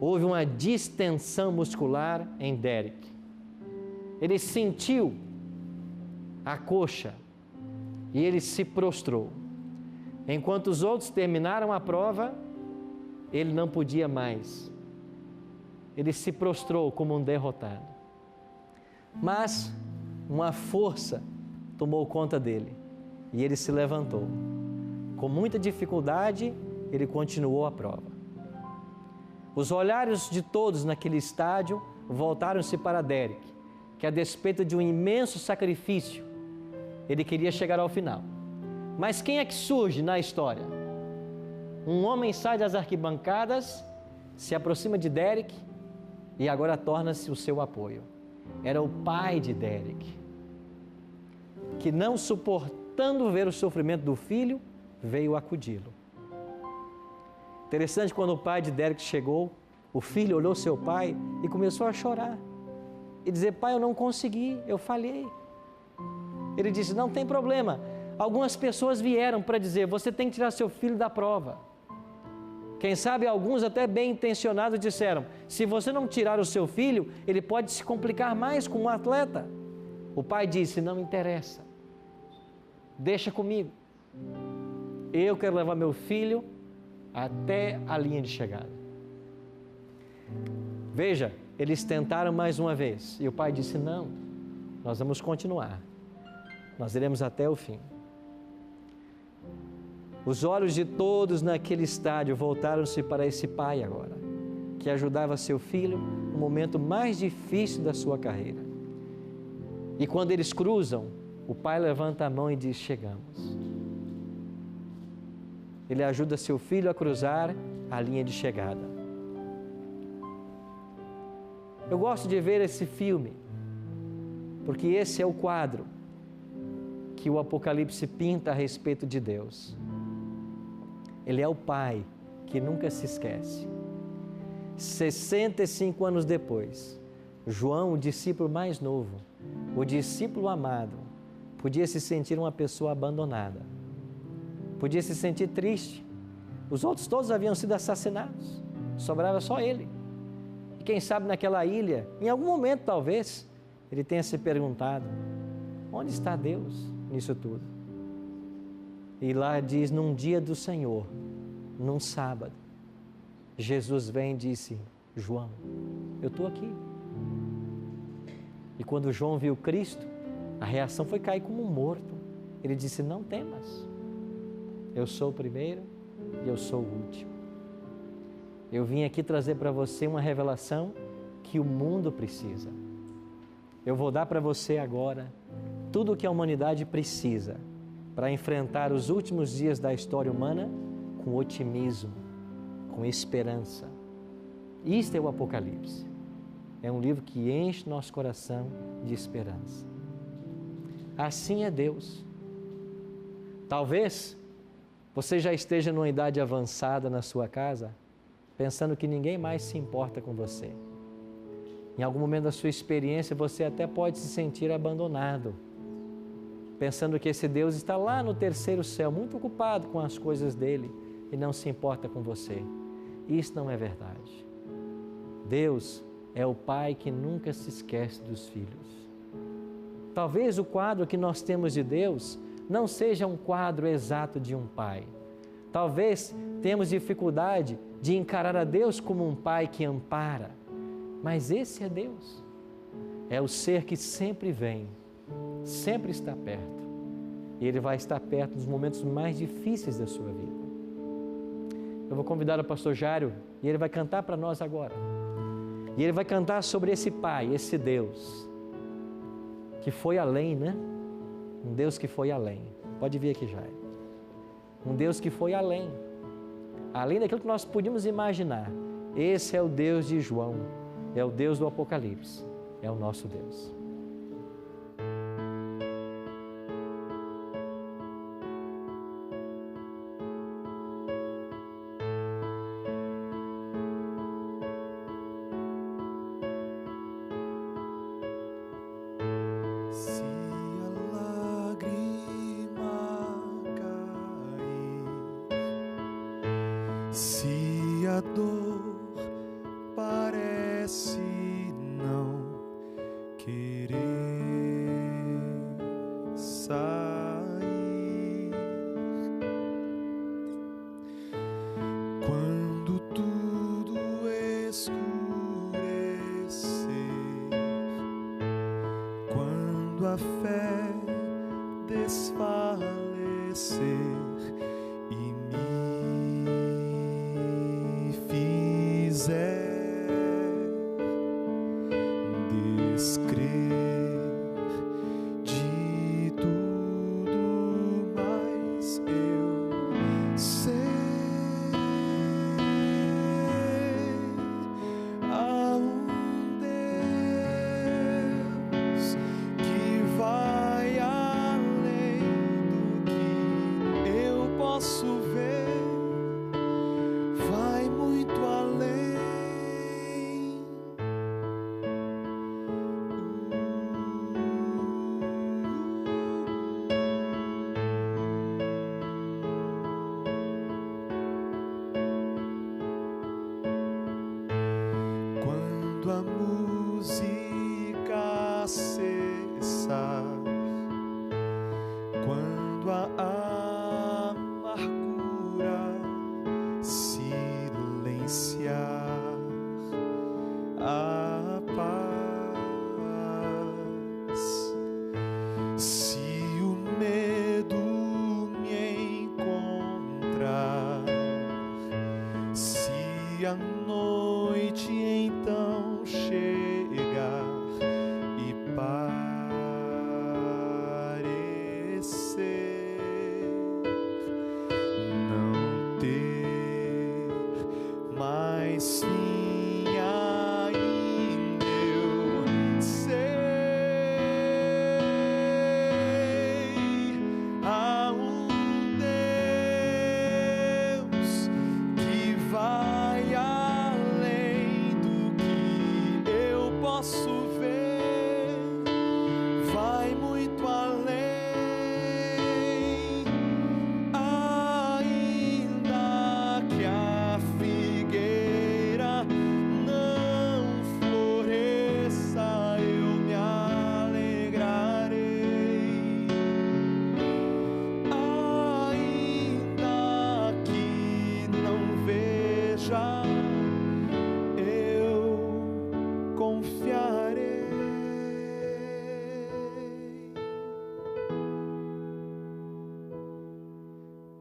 houve uma distensão muscular em Derek. Ele sentiu a coxa e ele se prostrou. Enquanto os outros terminaram a prova, ele não podia mais. Ele se prostrou como um derrotado. Mas uma força tomou conta dele e ele se levantou. Com muita dificuldade, ele continuou a prova. Os olhares de todos naquele estádio voltaram-se para Derek, que a despeito de um imenso sacrifício, ele queria chegar ao final. Mas quem é que surge na história? Um homem sai das arquibancadas, se aproxima de Derek e agora torna-se o seu apoio. Era o pai de Derek, que não suportando ver o sofrimento do filho, veio acudi-lo. Interessante, quando o pai de Derek chegou, o filho olhou seu pai e começou a chorar. E dizer: pai, eu não consegui, eu falhei. Ele disse: não tem problema. Algumas pessoas vieram para dizer: você tem que tirar seu filho da prova. Quem sabe alguns até bem intencionados disseram: se você não tirar o seu filho, ele pode se complicar mais com um atleta. O pai disse: não interessa, deixa comigo. Eu quero levar meu filho até a linha de chegada. Veja, eles tentaram mais uma vez e o pai disse: não, nós vamos continuar, nós iremos até o fim. Os olhos de todos naquele estádio voltaram-se para esse pai agora, que ajudava seu filho no momento mais difícil da sua carreira. E quando eles cruzam, o pai levanta a mão e diz: chegamos. Ele ajuda seu filho a cruzar a linha de chegada. Eu gosto de ver esse filme, porque esse é o quadro que o Apocalipse pinta a respeito de Deus. Ele é o pai que nunca se esquece. 65 anos depois, João, o discípulo mais novo, o discípulo amado, podia se sentir uma pessoa abandonada. Podia se sentir triste. Os outros todos haviam sido assassinados. Sobrava só ele. E quem sabe naquela ilha, em algum momento talvez, ele tenha se perguntado: onde está Deus nisso tudo? E lá diz: num dia do Senhor, num sábado, Jesus vem e disse: João, eu estou aqui. E quando João viu Cristo, a reação foi cair como um morto. Ele disse: não temas, eu sou o primeiro e eu sou o último. Eu vim aqui trazer para você uma revelação que o mundo precisa. Eu vou dar para você agora tudo o que a humanidade precisa para enfrentar os últimos dias da história humana com otimismo, com esperança. Isto é o Apocalipse. É um livro que enche nosso coração de esperança. Assim é Deus. Talvez você já esteja numa idade avançada na sua casa, pensando que ninguém mais se importa com você. Em algum momento da sua experiência, você até pode se sentir abandonado, pensando que esse Deus está lá no terceiro céu, muito ocupado com as coisas dele e não se importa com você. Isso não é verdade. Deus é o Pai que nunca se esquece dos filhos. Talvez o quadro que nós temos de Deus não seja um quadro exato de um pai. Talvez temos dificuldade de encarar a Deus como um pai que ampara, mas esse é Deus. É o ser que sempre vem sempre está perto. E Ele vai estar perto nos momentos mais difíceis da sua vida. Eu vou convidar o pastor Jário e ele vai cantar para nós agora. E ele vai cantar sobre esse Pai, esse Deus, que foi além, né? Um Deus que foi além. Pode vir aqui, Jário. Um Deus que foi além. Além daquilo que nós podíamos imaginar. Esse é o Deus de João. É o Deus do Apocalipse. É o nosso Deus. Se a dor parece não querer sair, quando tudo escurecer, quando a fé desfalecer e me fizer descrer de tudo, mas eu sei há um Deus que vai além do que eu posso ver, vai muito além. Quando a música cessar, quando a amargura silenciar, a paz, se o medo me encontrar, se a noite então chegar e parecer não ter mais fim, ainda eu sei há um Deus que vai além do que eu posso ver, vai muito além. Ainda que a figueira não floresça, eu me alegrarei. Ainda que não veja, eu confiarei.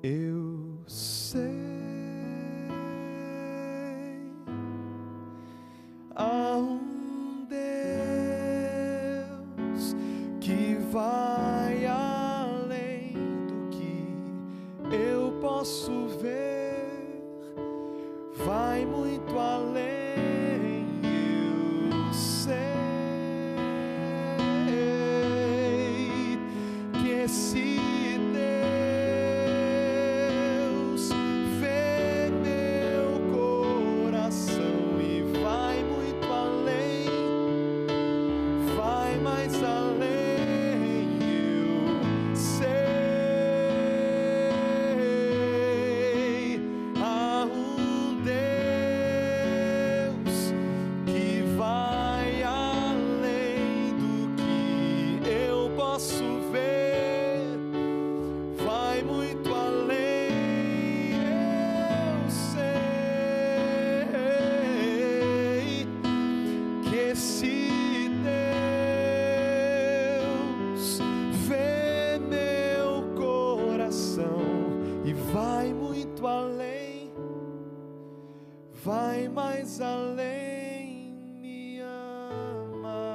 Eu sei há um Deus que vai além do que eu posso ver, vai muito além. Eu sei que esse Deus vê meu coração e vai muito além, vai mais além. Eu sei há um Deus que vai além do que eu posso ver, vai muito além. Eu sei que esse Deus vai mais além, me ama,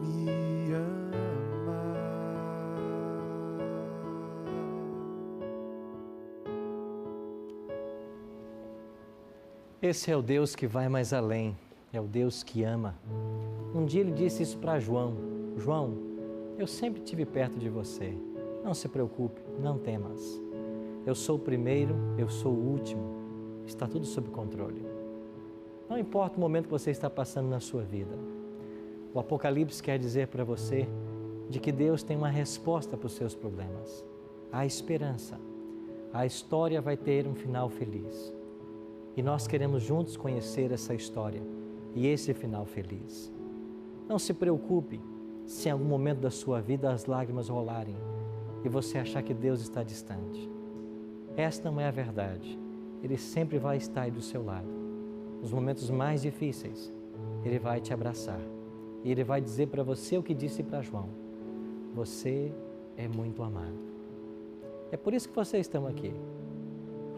me ama. Esse é o Deus que vai mais além, é o Deus que ama. Um dia ele disse isso para João: João, eu sempre estive perto de você. Não se preocupe, não temas. Eu sou o primeiro, eu sou o último. Está tudo sob controle. Não importa o momento que você está passando na sua vida. O Apocalipse quer dizer para você de que Deus tem uma resposta para os seus problemas. Há esperança. A história vai ter um final feliz. E nós queremos juntos conhecer essa história e esse final feliz. Não se preocupe se em algum momento da sua vida as lágrimas rolarem e você achar que Deus está distante. Esta não é a verdade. Ele sempre vai estar aí do seu lado. Nos momentos mais difíceis, Ele vai te abraçar. E Ele vai dizer para você o que disse para João: você é muito amado. É por isso que vocês estão aqui.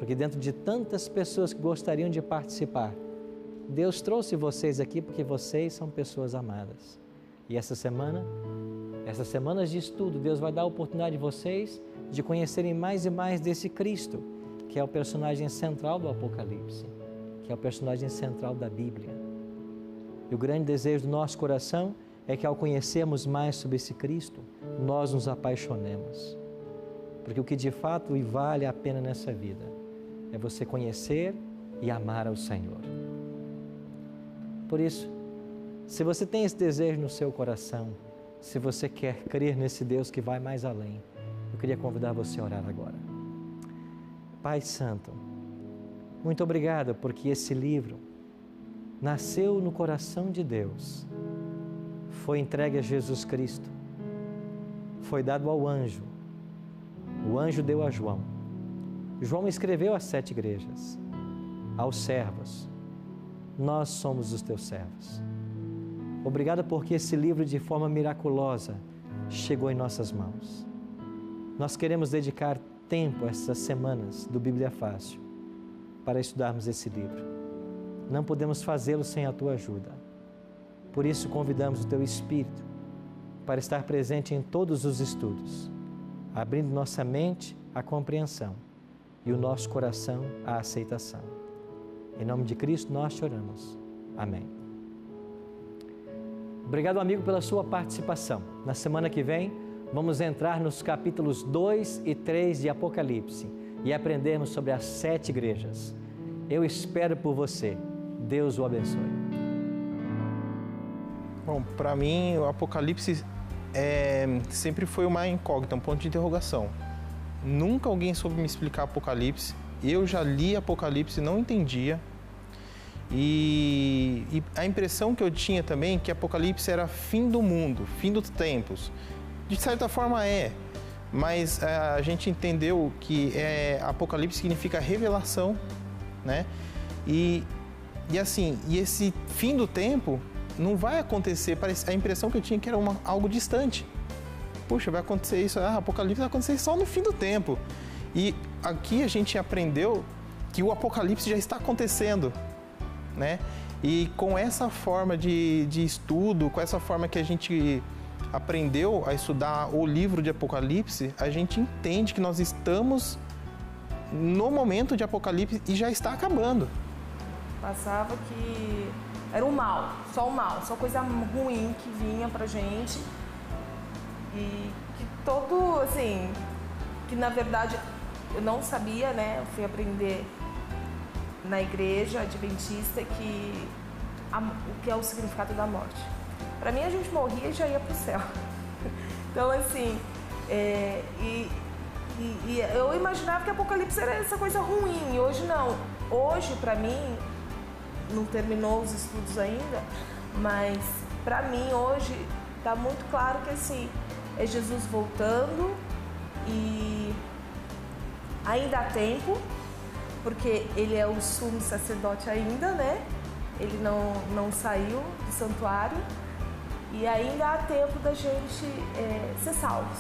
Porque dentro de tantas pessoas que gostariam de participar, Deus trouxe vocês aqui porque vocês são pessoas amadas. E essas semanas de estudo, Deus vai dar a oportunidade de vocês de conhecerem mais e mais desse Cristo, que é o personagem central do Apocalipse, que é o personagem central da Bíblia. E o grande desejo do nosso coração é que ao conhecermos mais sobre esse Cristo, nós nos apaixonemos. Porque o que de fato vale a pena nessa vida é você conhecer e amar ao Senhor. Por isso, se você tem esse desejo no seu coração, se você quer crer nesse Deus que vai mais além, eu queria convidar você a orar agora. Pai Santo, muito obrigado porque esse livro nasceu no coração de Deus, foi entregue a Jesus Cristo, foi dado ao anjo, o anjo deu a João. João escreveu às 7 igrejas, aos servos. Nós somos os teus servos. Obrigado porque esse livro de forma miraculosa chegou em nossas mãos. Nós queremos dedicar tempo essas semanas do Bíblia Fácil para estudarmos esse livro. Não podemos fazê-lo sem a tua ajuda. Por isso convidamos o teu Espírito para estar presente em todos os estudos, abrindo nossa mente à compreensão e o nosso coração à aceitação. Em nome de Cristo nós te oramos. Amém. Obrigado, amigo, pela sua participação. Na semana que vem, vamos entrar nos capítulos 2 e 3 de Apocalipse e aprendermos sobre as 7 igrejas. Eu espero por você. Deus o abençoe. Bom, para mim, o Apocalipse sempre foi uma incógnita, um ponto de interrogação. Nunca alguém soube me explicar Apocalipse. Eu já li Apocalipse e não entendia. E a impressão que eu tinha também é que Apocalipse era fim do mundo, fim dos tempos. De certa forma mas a gente entendeu que Apocalipse significa revelação, né? E esse fim do tempo não vai acontecer. A impressão que eu tinha que era algo distante. Puxa, vai acontecer isso, Apocalipse vai acontecer só no fim do tempo. E aqui a gente aprendeu que o Apocalipse já está acontecendo, né? E com essa forma de estudo, com essa forma que a gente aprendeu a estudar o livro de Apocalipse, a gente entende que nós estamos no momento de Apocalipse e já está acabando. Passava que era o mal, só coisa ruim que vinha pra gente. E que todo, assim, que na verdade eu não sabia, né? Eu fui aprender na igreja adventista o que é o significado da morte. Para mim, a gente morria e já ia pro céu. Então, assim, eu imaginava que Apocalipse era essa coisa ruim, e hoje não. Hoje, para mim, não terminou os estudos ainda, mas para mim hoje tá muito claro que assim, é Jesus voltando e ainda há tempo, porque ele é o sumo sacerdote ainda, né? Ele não saiu do santuário e ainda há tempo da gente ser salvos.